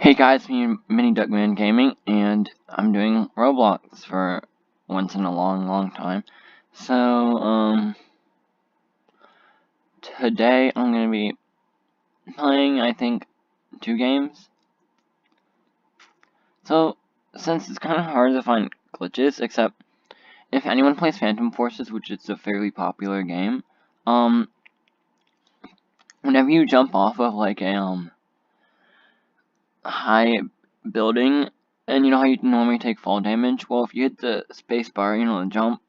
Hey guys, me and Mini Duckman Gaming, and I'm doing Roblox for once in a long time. So, today I'm gonna be playing, I think, 2 games. So, since it's kind of hard to find glitches, except if anyone plays Phantom Forces, which is a fairly popular game, whenever you jump off of like a, high building, and you know how you normally take fall damage? Well, if you hit the space bar, the jump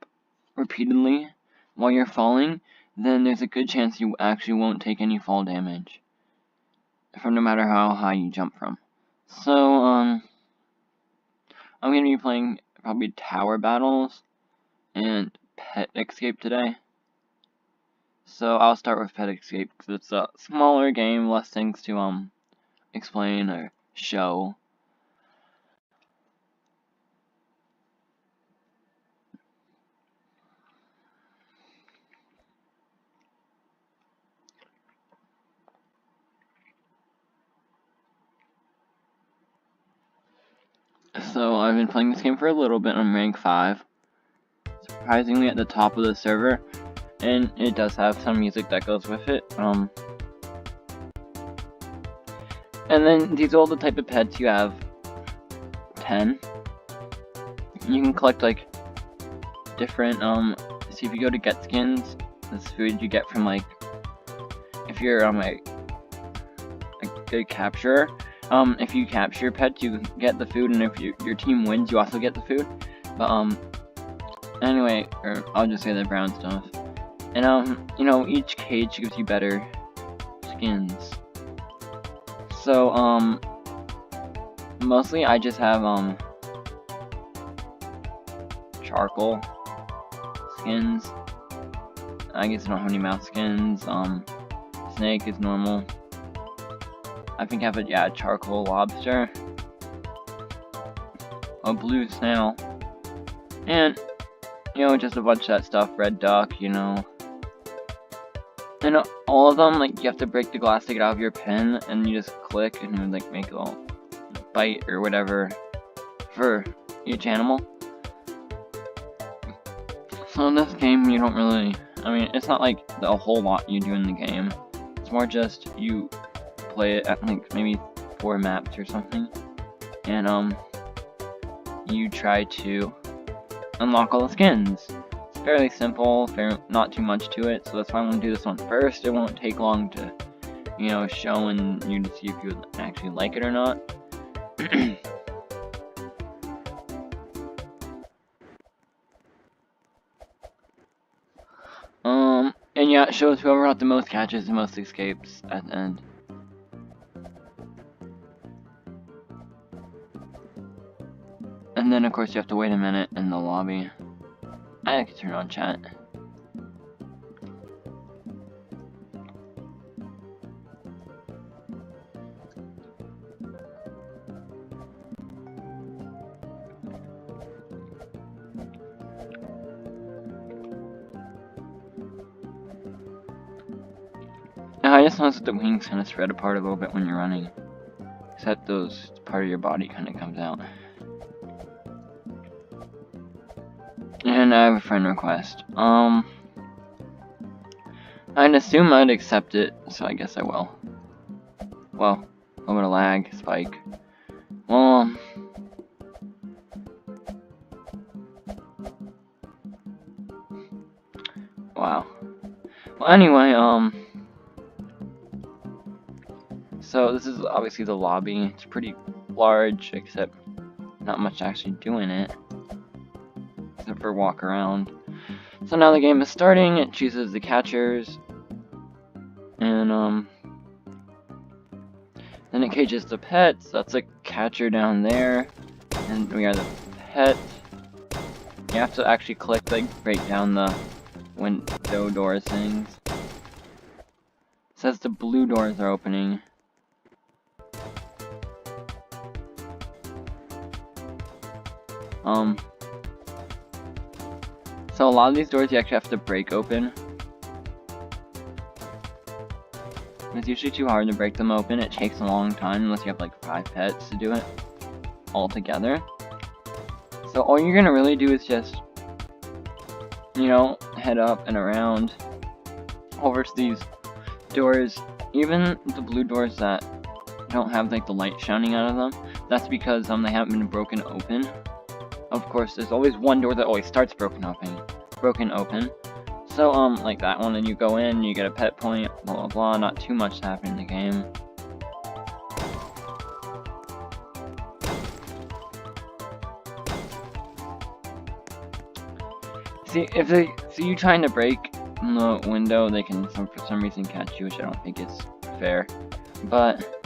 repeatedly while you're falling, then there's a good chance you actually won't take any fall damage from no matter how high you jump from. So, I'm gonna be playing probably Tower Battles and Pet Escape today. So I'll start with Pet Escape because it's a smaller game, less things to explain or show. So I've been playing this game for a little bit. I'm rank 5, surprisingly at the top of the server, and it does have some music that goes with it. And then these are all the type of pets you have. 10. You can collect like different so if you go to get skins, this food you get from like, if you're a good capturer, if you capture pets you get the food, and if your team wins you also get the food. But anyway, or I'll just say the brown stuff. And each cage gives you better skins. So mostly I just have charcoal skins. I guess I don't have any mouse skins. Snake is normal. I think I have a charcoal lobster, a blue snail, and just a bunch of that stuff. Red duck, and all of them, like, you have to break the glass to get out of your pen, and you just click and it would like make a little bite or whatever for each animal. So in this game you don't really, it's not like a whole lot you do in the game. It's more just you play it at like maybe 4 maps or something, and you try to unlock all the skins. It's fairly simple, not too much to it, so that's why I'm gonna do this one first. It won't take long to, show and you to see if you would actually like it or not. And yeah, it shows whoever got the most catches and most escapes at the end. And then of course you have to wait a minute in the lobby. I can turn on chat. I just noticed that the wings kind of spread apart a little bit when you're running. Except those part of your body kind of comes out. And I have a friend request. I'd assume I'd accept it, so I guess I will. Well, a little bit of lag, spike. Well, wow. Well, anyway, so this is obviously the lobby. It's pretty large, except not much to actually do in it, except for walk around. So now the game is starting. It chooses the catchers, and then it cages the pets. That's a catcher down there, and we are the pet. You have to actually click like right down the window doors things. It says the blue doors are opening. So a lot of these doors you actually have to break open. As It's usually too hard to break them open. It takes a long time unless you have like 5 pets to do it all together. So all you're gonna really do is just, you know, head up and around over to these doors. Even the blue doors that don't have like the light shining out of them, that's because they haven't been broken open. Of course, there's always one door that always starts broken open. So like that one, and you go in, you get a pet point, blah blah blah. Not too much to happen in the game. See, if they see you trying to break the window, they can for some reason catch you, which I don't think is fair. But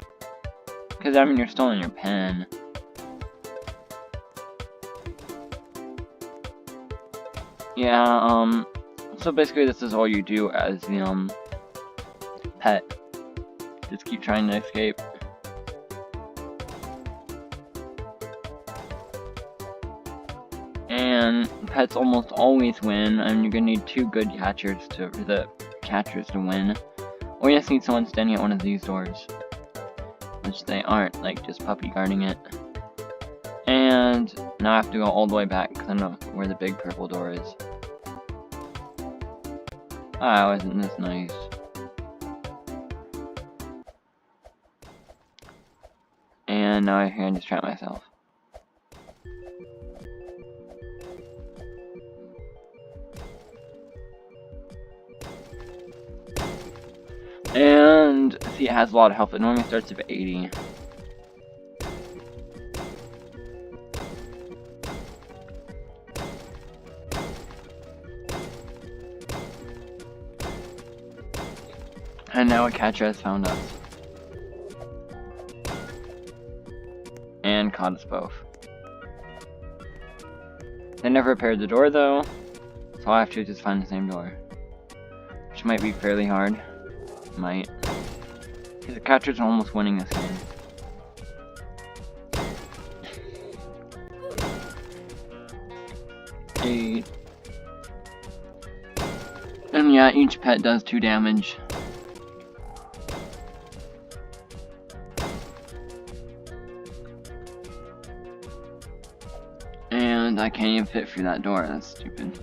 because I mean, you're still in your pen. Yeah, so basically this is all you do as the, pet. Just keep trying to escape. And pets almost always win, and you're gonna need 2 good catchers for the catchers to win. Or you just need someone standing at one of these doors. Which they aren't, like just puppy guarding it. And now I have to go all the way back because I know where the big purple door is. Ah, wasn't this nice? And now I can just trap myself. And see, it has a lot of health. It normally starts at 80. And now a catcher has found us. And caught us both. They never repaired the door though, so I'll have to just find the same door. Which might be fairly hard. Might. Because the catchers are almost winning this game. And yeah, each pet does 2 damage. And I can't even fit through that door, that's stupid.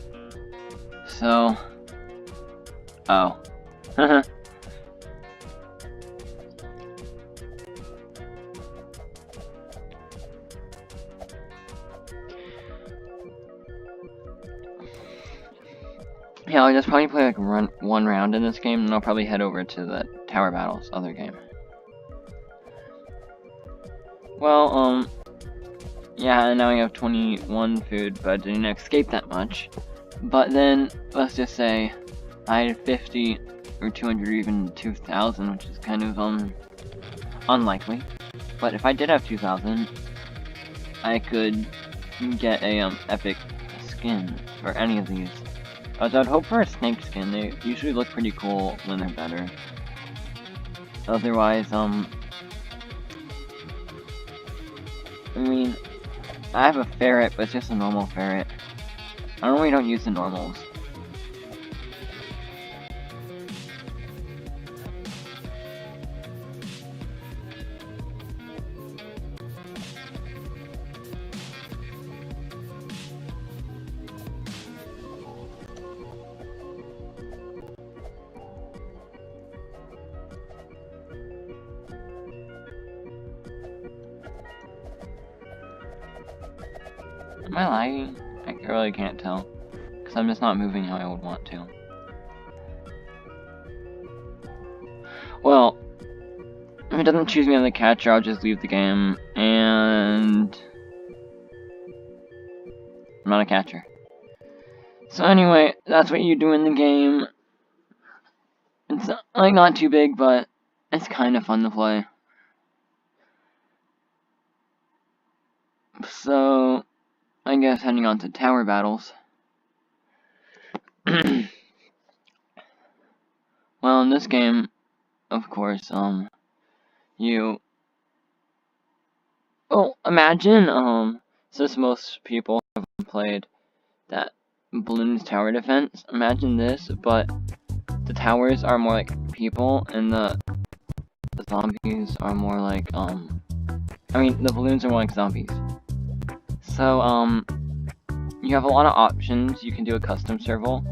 So... oh. Yeah, I'll just probably play like one round in this game, and I'll probably head over to the Tower Battles other game. Well, yeah, and now we have 21 food, but I didn't escape that much. But then, let's just say, I had 50, or 200, or even 2,000, which is kind of, unlikely. But if I did have 2,000, I could get a, epic skin for any of these. I'd hope for a snake skin. They usually look pretty cool when they're better. Otherwise, I mean, I have a ferret, but it's just a normal ferret. I normally don't use the normals. Am I lagging? I really can't tell. Because I'm just not moving how I would want to. Well, if it doesn't choose me on the catcher, I'll just leave the game. And... I'm not a catcher. So anyway, that's what you do in the game. It's like not too big, but it's kind of fun to play. So... I guess heading on to Tower Battles. Well, in this game, of course, you... well, imagine, since most people have played that Bloons Tower Defense, imagine this, but the towers are more like people, and the the zombies are more like, I mean, the balloons are more like zombies. So, you have a lot of options. You can do a custom server,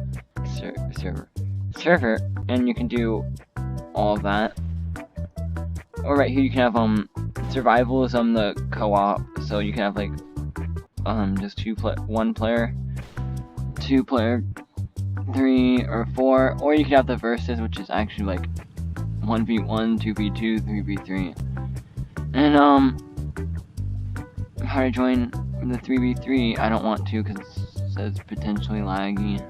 and you can do all of that. Or right here you can have, survivalism, the co-op, so you can have, like, just one player, 2 player, 3 or 4, or you can have the versus, which is actually like 1v1, 2v2, 3v3. And how to join the 3v3, I don't want to because it says potentially laggy.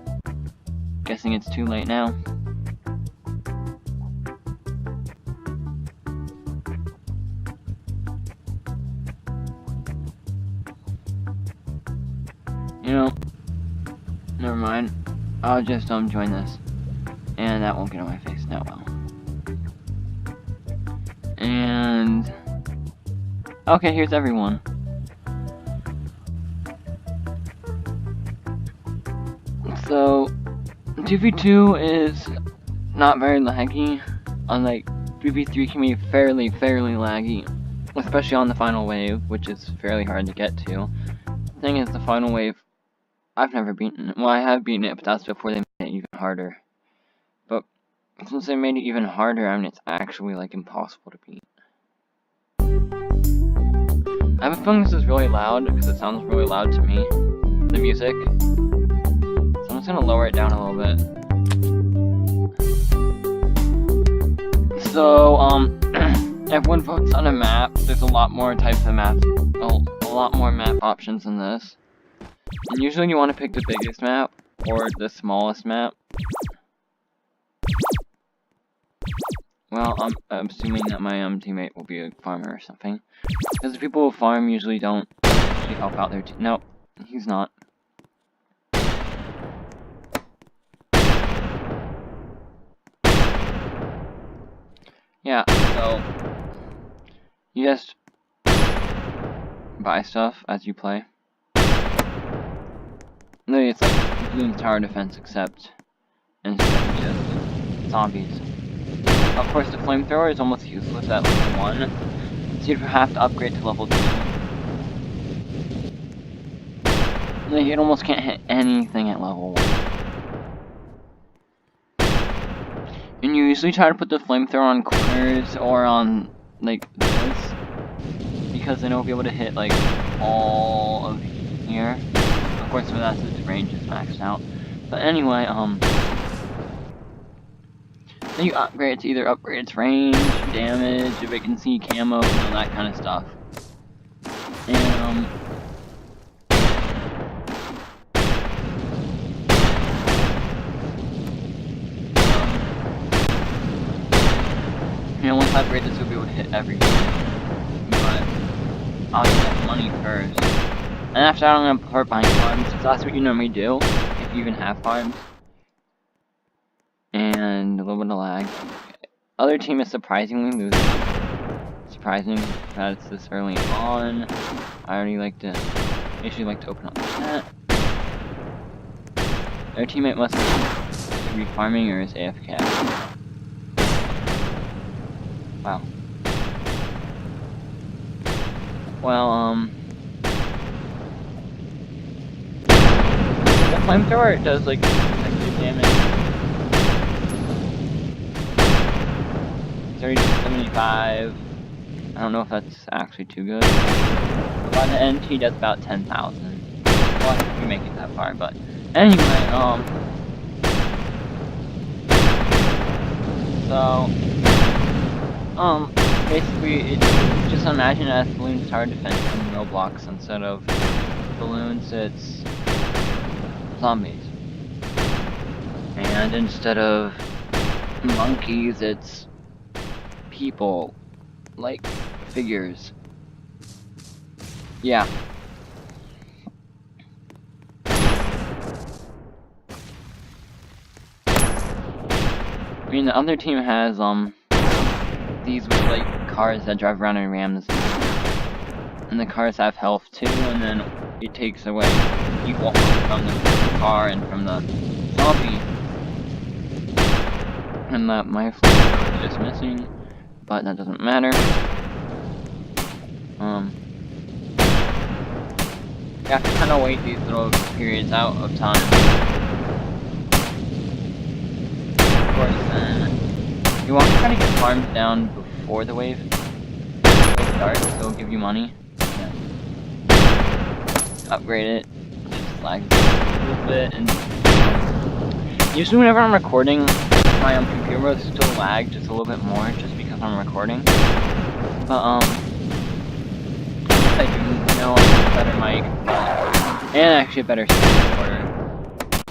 Guessing it's too late now. You know, never mind. I'll just join this, and that won't get on my face. Now, well. And okay, here's everyone. So 2v2 is not very laggy, unlike 3v3 can be fairly laggy, especially on the final wave, which is fairly hard to get to. The thing is, the final wave, I've never beaten it. Well, I have beaten it, but that's before they made it even harder. But since they made it even harder, I mean, it's actually, like, impossible to beat. I have a feeling this is really loud, because it sounds really loud to me, the music. So I'm just gonna lower it down a little bit. So, everyone votes on a map. There's a lot more types of maps, a lot more map options than this. And usually you want to pick the biggest map, or the smallest map. Well, I'm assuming that my teammate will be a farmer or something. Because the people who farm usually don't actually help out their team. Nope, he's not. Yeah, so you just buy stuff as you play. Literally, it's like Bloons Tower Defense, except instead of just zombies. Of course, the flamethrower is almost useless at level 1, so you'd have to upgrade to level 2. Like, it almost can't hit anything at level 1. And you usually try to put the flamethrower on corners or on, like, this, because then it'll be able to hit, like, all of here. Of course, when that's its range is maxed out. But anyway, then you upgrade it to either upgrade its range, damage, if it can see camo, you know, that kind of stuff. And, you know, once I upgrade this, you'll be able to hit everything. But I'll get money first. And after that, I'm gonna put buying farms, because that's what you normally do, if you even have farms. And a little bit of lag. Okay. Other team is surprisingly losing. Surprising that it's this early on. I already usually like to open up that. Their teammate must be farming or is AFK. Wow. Well, the flamethrower does like effective damage. 30-75. I don't know if that's actually too good. But by the end, he does about 10,000. Well, I think we make it that far, but anyway, so, basically, it's just imagine it as Bloons Tower Defense in Roblox. Instead of balloons, it's zombies. And instead of monkeys, it's people, like figures. Yeah. I mean, the other team has these like cars that drive around and ram this, and the cars have health too, and then it takes away people from the car and from the zombie. And that my flamethrower is just missing. but that doesn't matter. You have to kind of wait these little periods out of time. Of course, you want to try to get farms down before the wave starts, so it'll give you money. Yeah. Upgrade it, just lag a little bit, and usually whenever I'm recording, my computer will still lag just a little bit more, just because I'm recording. But I do know a better mic, and actually a better screen recorder.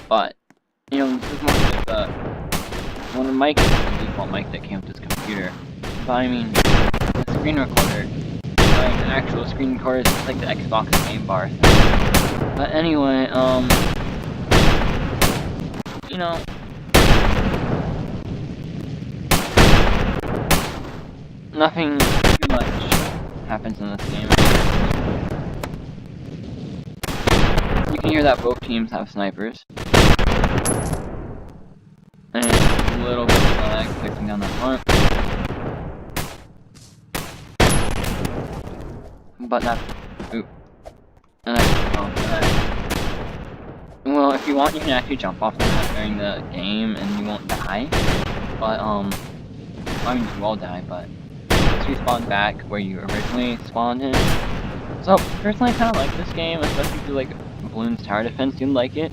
But you know, this is more like the mic is the default mic that came with this computer. But I mean, the screen recorder, like the actual screen recorder, is like the Xbox game bar thing. But anyway, you know, nothing too much happens in this game. You can hear that both teams have snipers. And a little bit of lag fixing down the front. But that's... Oop. And well, if you want, you can actually jump off the map during the game and you won't die. But, I mean, you will die, but just respawn back where you originally spawned in. So, personally, I kind of like this game, especially if you like Bloons Tower Defense, you'd like it.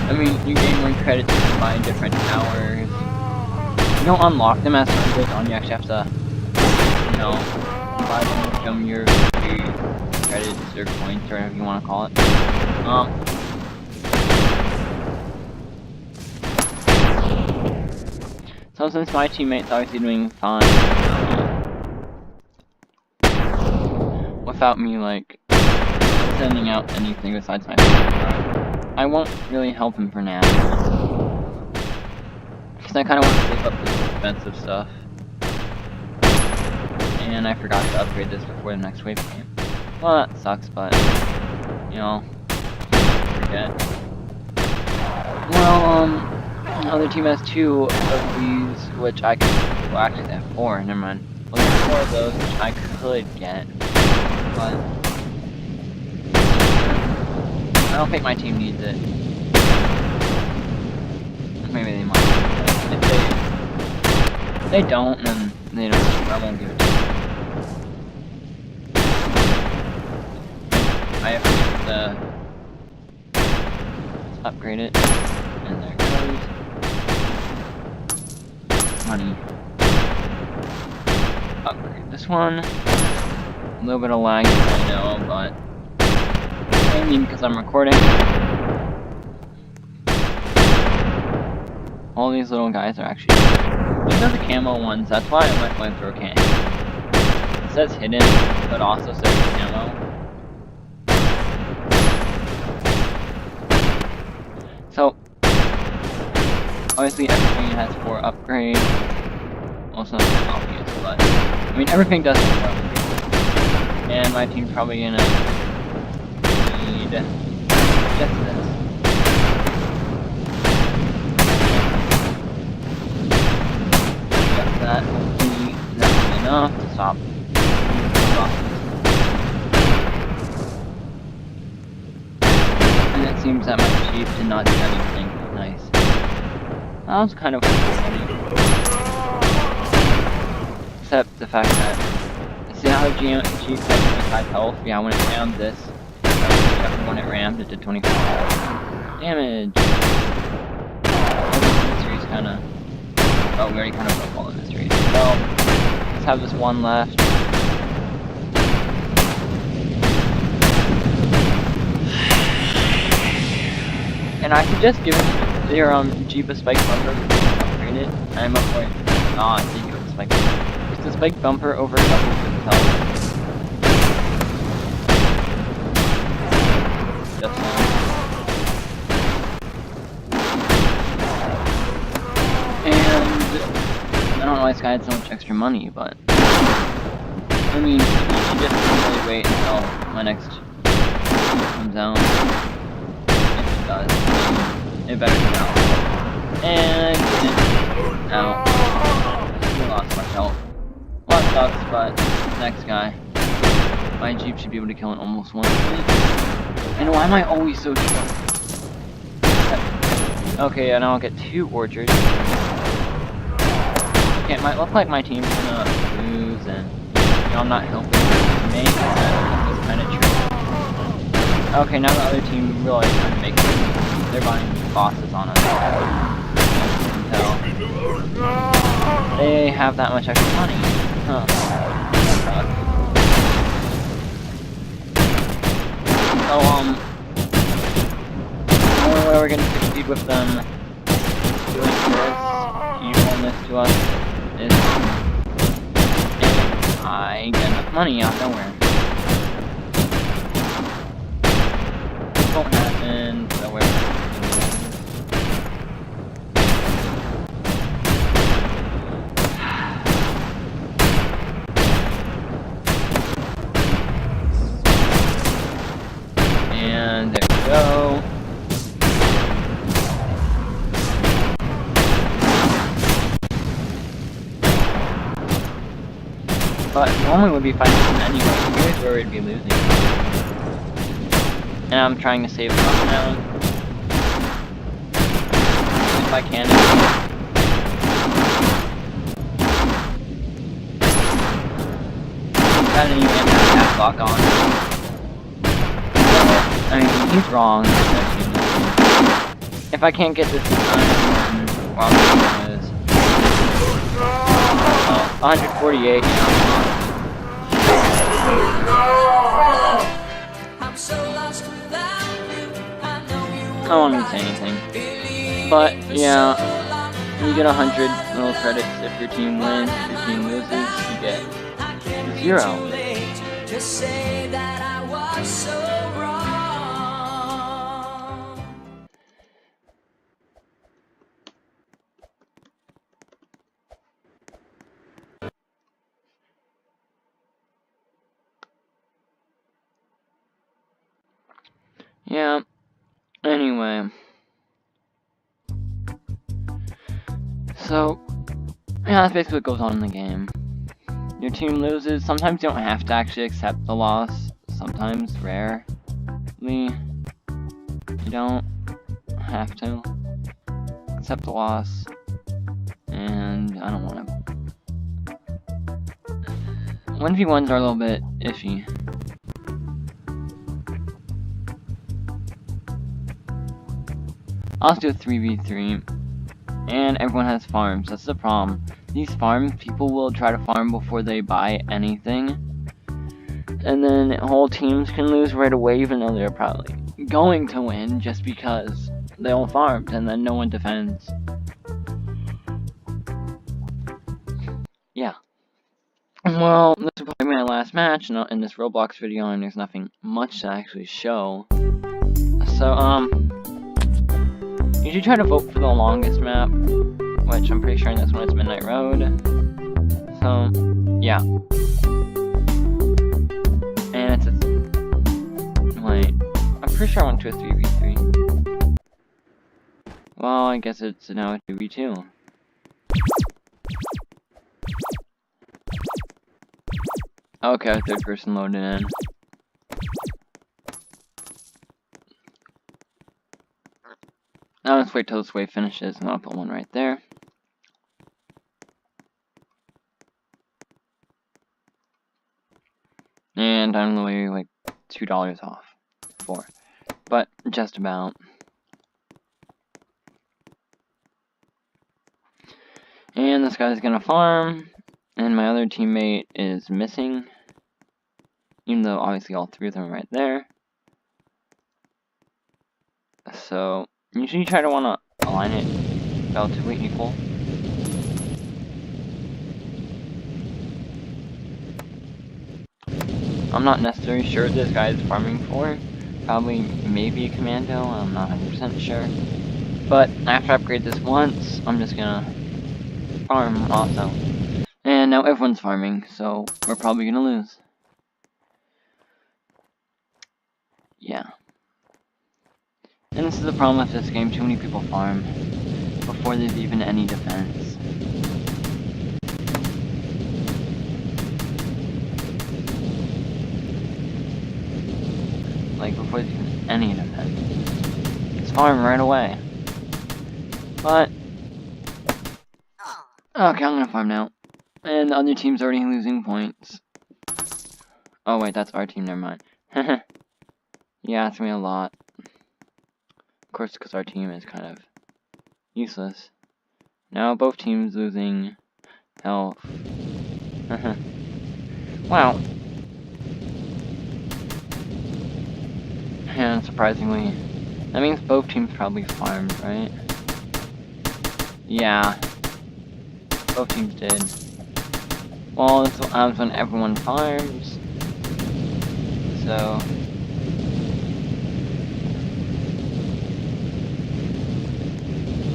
I mean, you gain more credits to buy different towers. You don't unlock them as time goes on, you actually have to, you know, buy them from your credits or points or whatever you want to call it. So since my teammate's obviously doing fine, without me like sending out anything besides my I won't really help him for now. Because I kind of want to save up this expensive stuff. And I forgot to upgrade this before the next wave came. Well, that sucks, but, you know, forget. Well, the other team has 2 of these, which I could, well actually they have 4, never mind. Well, there's 4 of those, which I could get, but I don't think my team needs it. Maybe they might. If they don't, then they don't. I won't give it to them. I have to upgrade it. And there it goes. Money. Upgrade this one. A little bit of lag, I know, but mainly because I'm recording. All these little guys are actually... These are the camo ones, that's why I like flamethrower can. It says hidden, but also says camo. So, obviously everything has 4 upgrades. Also, it's obvious, but... I mean, everything does have 4 upgrades. And my team's probably gonna... need just this. Just that. Hopefully that's enough to stop. And it seems that my chief did not do anything nice. That was kind of funny. Except the fact that, see how chief had 25 health? Yeah, when it rammed this. When it rammed, it did 25 damage. This mystery's kinda... Oh, we already kind of broke all the mysteries. So, let's have this one left. And I suggest giving your Jeep a spike bumper to upgrade it. I'm up for it. Ah, I think it was a spike bumper. Because the spike bumper over doubles its health. And I don't know why this guy had so much extra money, but I mean, you should just really wait until my next comes out. If it does, it better come out. And Ow. We lost my health. Well, that sucks, but next guy. My Jeep should be able to kill it almost once. And why am I always so short? Okay, and now I'll get 2 orchards. Okay, it might look like my team's gonna lose, and you know, I'm not helping my teammate. That's kind of true. Okay, now the other team really trying to make it. They're buying bosses on us. So they have that much extra money. Huh. So, the only way we're gonna succeed with them doing this, evilness to us, is if I get enough money out of nowhere. This won't happen, so we're and there we go. But normally we'd be fighting anyway. Here's where we'd be losing. And I'm trying to save them now. If I can. Got an even half lock on. I mean, he's wrong. If I can't get this done, then well, this is 148. I don't want to say anything, but yeah, you get 100 little credits if your team wins. If your team loses, you get 0. Just say that I was so wrong. Yeah, anyway. So, yeah, that's basically what goes on in the game. Your team loses. Sometimes you don't have to actually accept the loss. Sometimes, rarely, you don't have to accept the loss. And I don't want to. 1v1s are a little bit iffy. I'll do a 3v3. And everyone has farms. That's the problem. These farms, people will try to farm before they buy anything. And then whole teams can lose right away, even though they're probably going to win just because they all farmed and then no one defends. Yeah. Well, this will probably be my last match in this Roblox video, and there's nothing much to actually show. So, you should try to vote for the longest map, which I'm pretty sure in this one it's Midnight Road. So, yeah. And it's a... Wait. I'm pretty sure I went to a 3v3. Well, I guess it's now a 2v2. Okay, a third person loaded in. Now let's wait till this wave finishes, and I'll put one right there. And I'm only like $2 off. But just about. And this guy's gonna farm, and my other teammate is missing. Even though obviously all 3 of them are right there. So usually you try to want to align it relatively equal. I'm not necessarily sure what this guy is farming for. Probably maybe a commando, I'm not 100% sure. But after I upgrade this once, I'm just gonna farm also. And now everyone's farming, so we're probably gonna lose. Yeah. And this is the problem with this game, too many people farm. before there's even any defense. Like, before there's even any defense. It's farm right away. But, okay, I'm gonna farm now. And the other team's already losing points. Oh wait, that's our team, never mind. Yeah, it's me a lot. Of course, because our team is kind of useless. Now both teams losing health. Wow. And surprisingly, that means both teams probably farmed, right? Yeah. Both teams did. Well, this happens when everyone farms. So...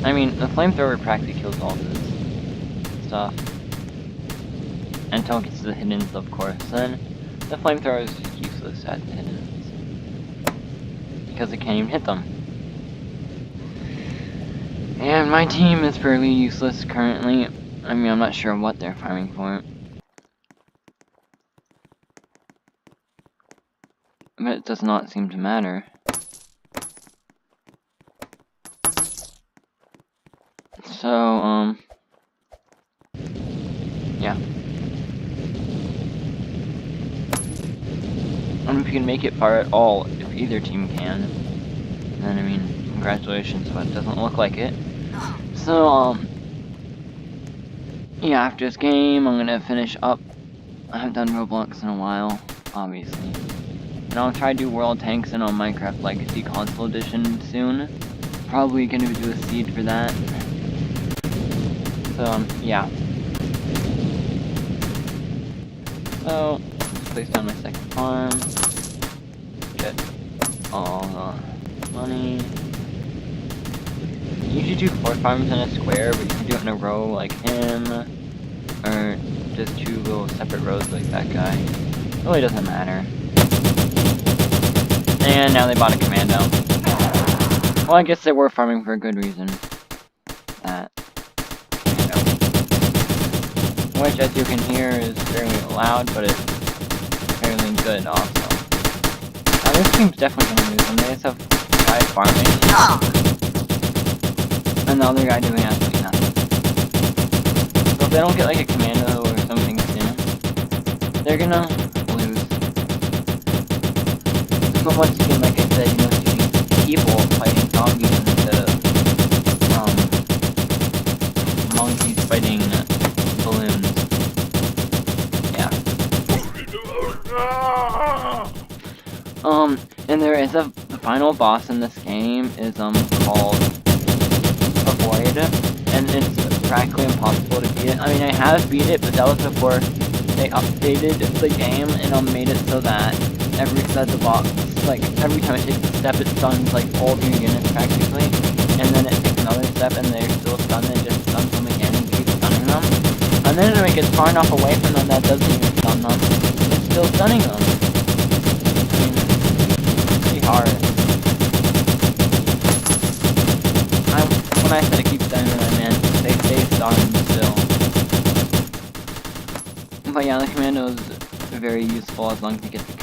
I mean, the flamethrower practically kills all this stuff. Until it gets to the hiddens, of course. Then, the flamethrower is just useless at the hiddens. Because it can't even hit them. And my team is fairly useless currently. I mean, I'm not sure what they're farming for. But it does not seem to matter. So, yeah. I mean, if you can make it far at all, if either team can, then, I mean, congratulations, but it doesn't look like it. So, yeah, after this game, I'm gonna finish up. I haven't done Roblox in a while, obviously. And I'll try to do World Tanks and on Minecraft Legacy Console Edition soon. Probably gonna do a seed for that. So, yeah. So, let's place down my second farm. Get all the money. You usually do 4 farms in a square, but you can do it in a row like him. Or just 2 little separate rows like that guy. It really doesn't matter. And now they bought a commando. Well, I guess they were farming for a good reason. That. Which, as you can hear, is fairly loud, but it's fairly good also. Now, this team's definitely gonna lose, and they just have a guy farming. And the other guy doing absolutely nothing. So if they don't get like a commando or something soon, they're gonna lose. But once again, like I said, you know, you need people fighting zombies instead of monkeys fighting balloons. Yeah. And there is the final boss in this game is called Avoid, and it's practically impossible to beat it. I mean, I have beat it, but that was before they updated the game and made it so that every time it takes a step, it stuns like all of your units practically, and then it takes another step and they're still stunned and it just stuns them again and keeps stunning them. And then when it gets far enough away from them that doesn't even stun them, it's still stunning them. I mean, it's pretty hard. When I said it keeps stunning them, I meant they stay stunned still. But yeah, the commando is very useful as long as you get the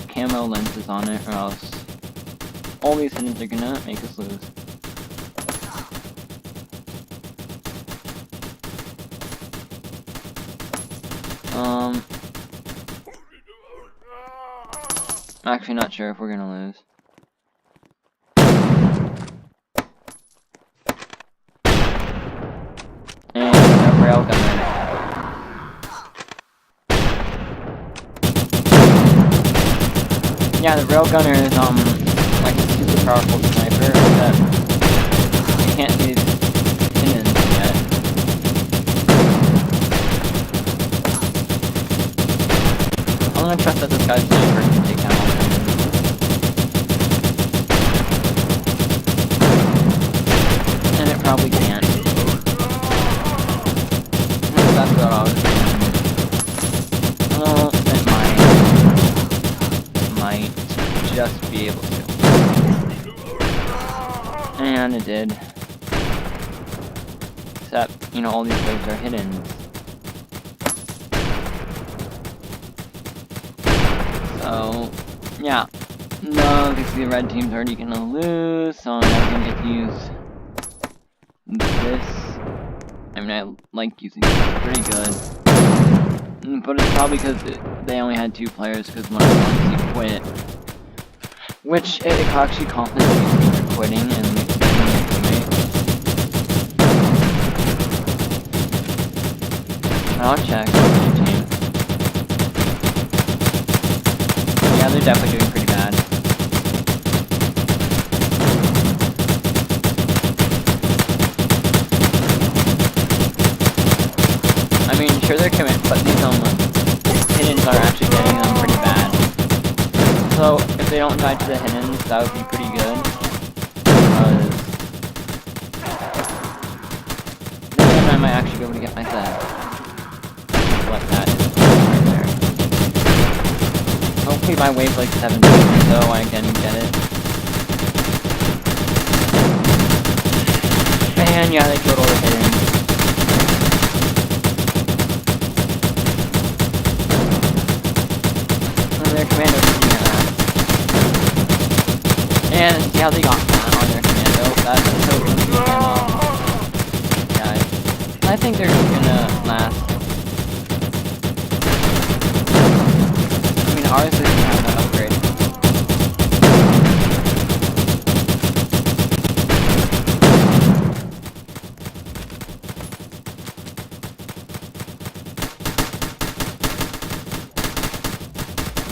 camo lenses on it, or else all these hiddens are gonna make us lose. I'm actually not sure if we're gonna lose. And a railgunner. Yeah, the railgunner is like a super powerful sniper that you can't see hiddens yet. I'm gonna trust that this guy's sniper can take down all the hiddens. And it probably can't. That's what I was thinking. Well, it might just be able to. And it did. you know, all these waves are hidden. So, yeah. No, because the red team's already gonna lose, so I'm not gonna get to use this. I mean, I like using it, it's pretty good. But it's probably because they only had 2 players, because one of them actually quit. Which, it actually compensates me for quitting and makes me a teammate. I'll check the team. Yeah, they're definitely doing pretty bad. I mean, sure they're committed, but these hiddens are actually getting them pretty bad. So, if they don't die to the hiddens, that would be pretty good. Because then I might actually be able to get my set. What that is right there. Hopefully my wave's like 17, so I can get it. And yeah, they killed all the hiddens. Their commando's looking at that. And see how they got that on their commando. That's so confusing. Yeah, I think they're just gonna last. I mean, ours doesn't have that upgrade.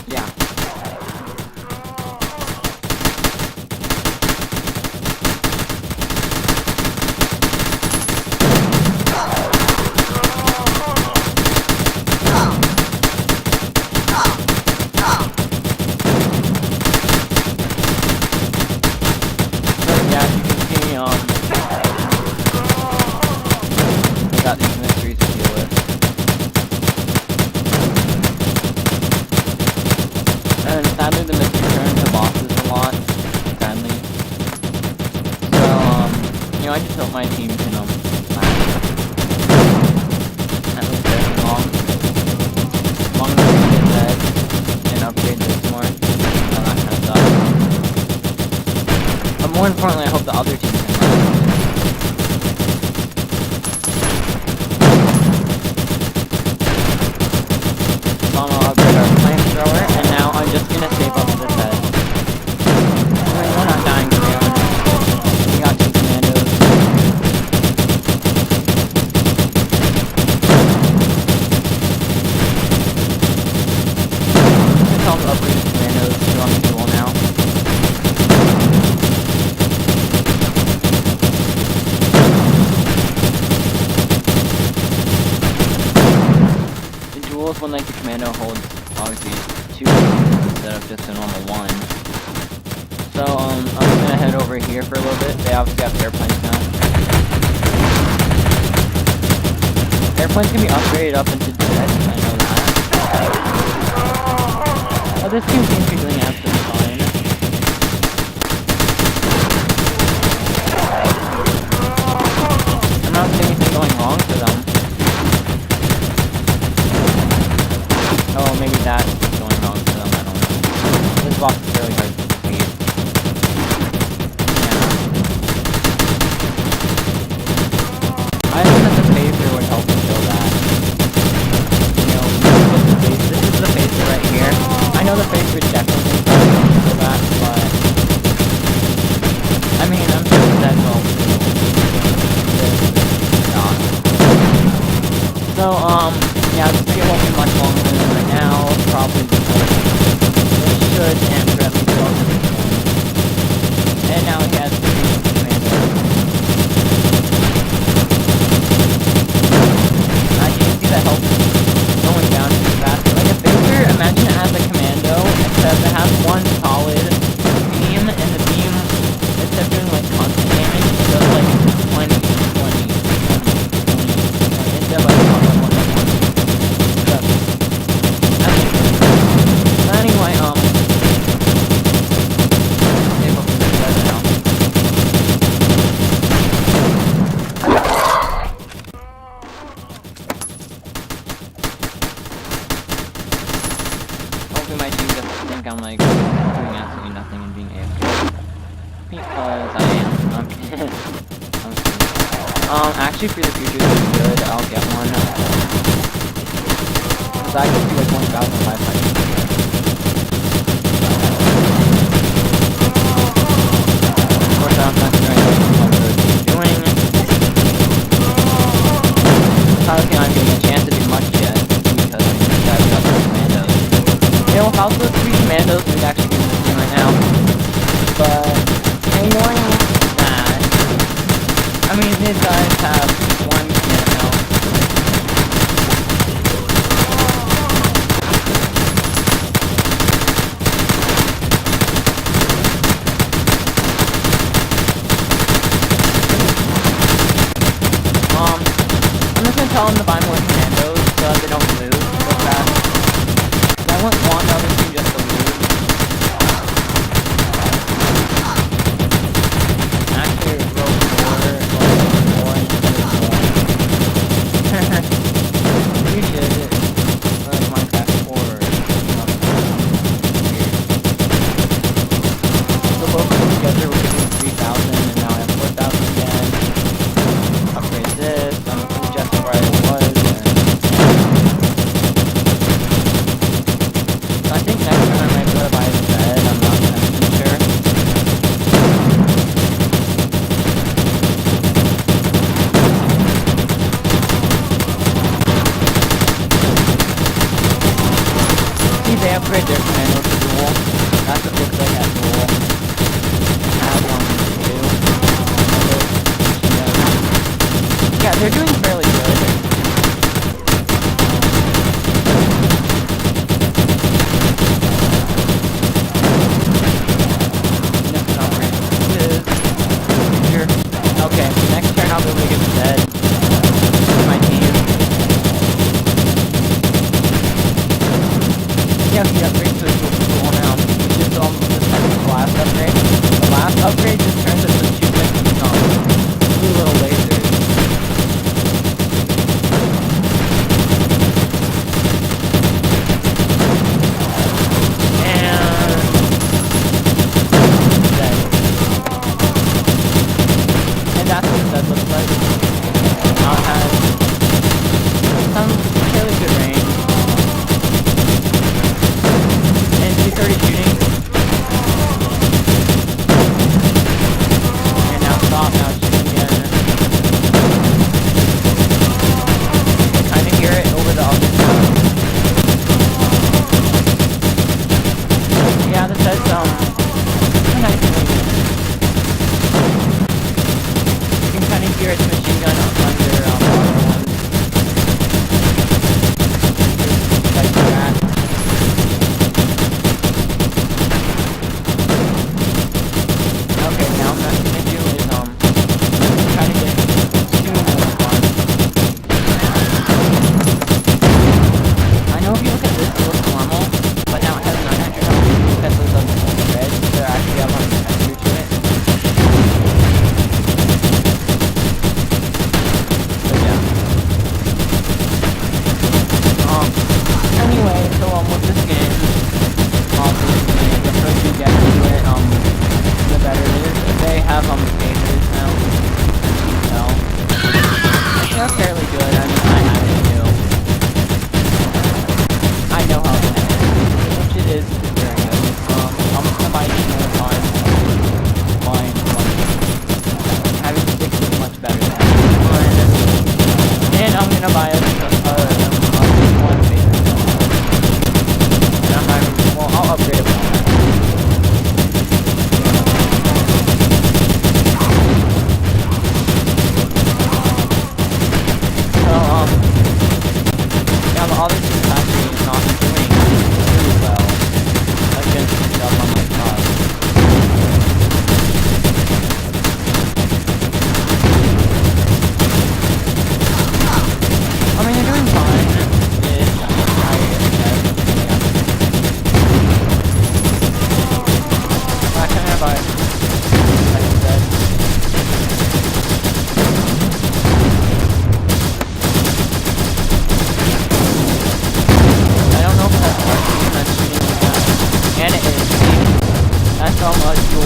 Yeah. Got these mysteries to deal with. And sadly the mystery turns to bosses a lot, sadly. So, you know, I just hope my team can, last at least very long. As long as we can get that and upgrade this more, and all that kind of stuff. But more importantly, I hope the other team can last. I'll upgrade our flamethrower, and now I'm just gonna save up this head. Alright, we're not dying today, we got 2 commandos. It's also upgraded commandos to on the duel now. When like the commando holds obviously 2 instead of just a normal 1. So I'm gonna head over here for a little bit. They obviously have airplanes now. Airplanes can be upgraded up into jets, I know that. Oh, this team seems to be doing absolutely fine. I'm not seeing anything going wrong for them. Oh, maybe that's going wrong for them, I don't know. This box is fairly hard to defeat. Yeah. I think that the phaser would help to kill that. You know, this is the phaser right here. I know the phaser would definitely kill that, but I mean, I'm sure that will not. So, yeah, this video won't be much longer than right now, probably because it should answer at least all of this point. And now he has 3 commandos. As you can see, that helps going down too fast. Like a phaser, imagine it has a commando, except it has 1 solid beam, and the beam, instead of doing like constant damage, it does like 20, instead of like 1. Anyway, hoping my team doesn't think I'm like doing absolutely nothing and being AFK. Because I am. I'm kidding. Actually for the future this is good, I'll get one. Because I can do like 1,500. Of course I'm not doing what I'm doing. I don't think I'm getting a chance to do much yet. Because I mean, I've got 3 commandos. You know, without those 3 commandos, we'd actually be in this game right now. But I know that. I mean, these guys have 1 commando. I'm just gonna tell them to buy more commandos so they don't lose so fast. I wouldn't want the other team just to lose. Actually, roll 4 instead of 1. You should like Minecraft 4 or so both of them together were getting 3,000 and now I have 4,000 again. Upgrade this, I'm just where I was. So I think next time I might go to buy a bed, I'm not 100% sure. See, they upgrade their commando to dual. That's what it looks like at dual. Add one to. Yeah, they're doing fairly good. Okay, next turn I'll be able to get dead. My team. Yeah, he upgrades to a dual now. Which is the last upgrade. The last upgrade just turns it to 2 little lasers.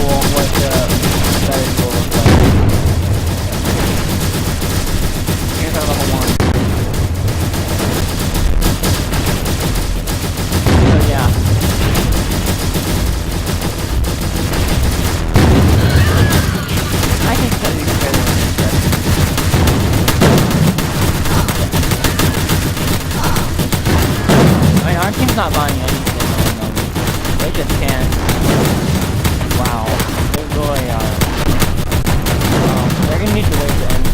cool what the better tool looks like. Here's our level 1. So yeah. I think that these fairly interesting. I mean, our team's not buying anything on them. They just can't. Wow. They really are. They're gonna need to wait to end soon.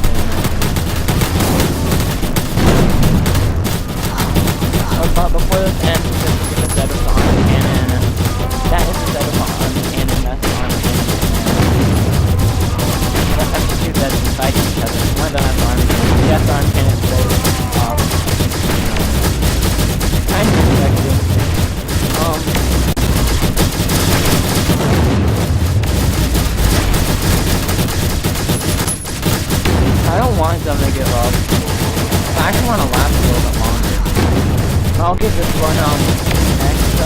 But before this ends, just get a set of the arm cannon. That is the set of the arm cannon. That's the arm cannon. That's the two sets inside each other. One of them has the arm cannon. Yes, the arm cannon is very kind of effective. I don't want them to give up. I actually want to last a little bit longer. I'll give this one next.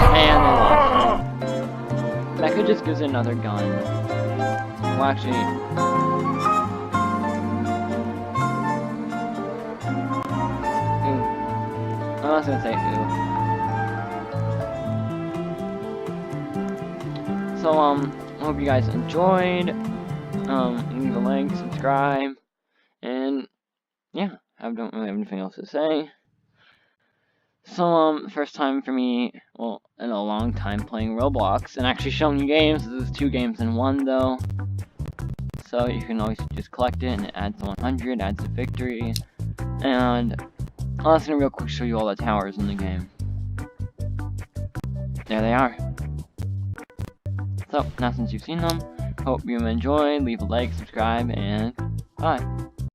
And they lost. That could just gives it another gun. Well, actually. I was gonna say ooh. So, I hope you guys enjoyed. Leave a like, subscribe, and yeah, I don't really have anything else to say. So, first time for me, well, in a long time playing Roblox and actually showing you games. This is 2 games in 1 though. So you can always just collect it and it adds 100, adds a victory, and I'm just gonna real quick show you all the towers in the game. There they are. So, now since you've seen them, hope you enjoyed, leave a like, subscribe, and bye.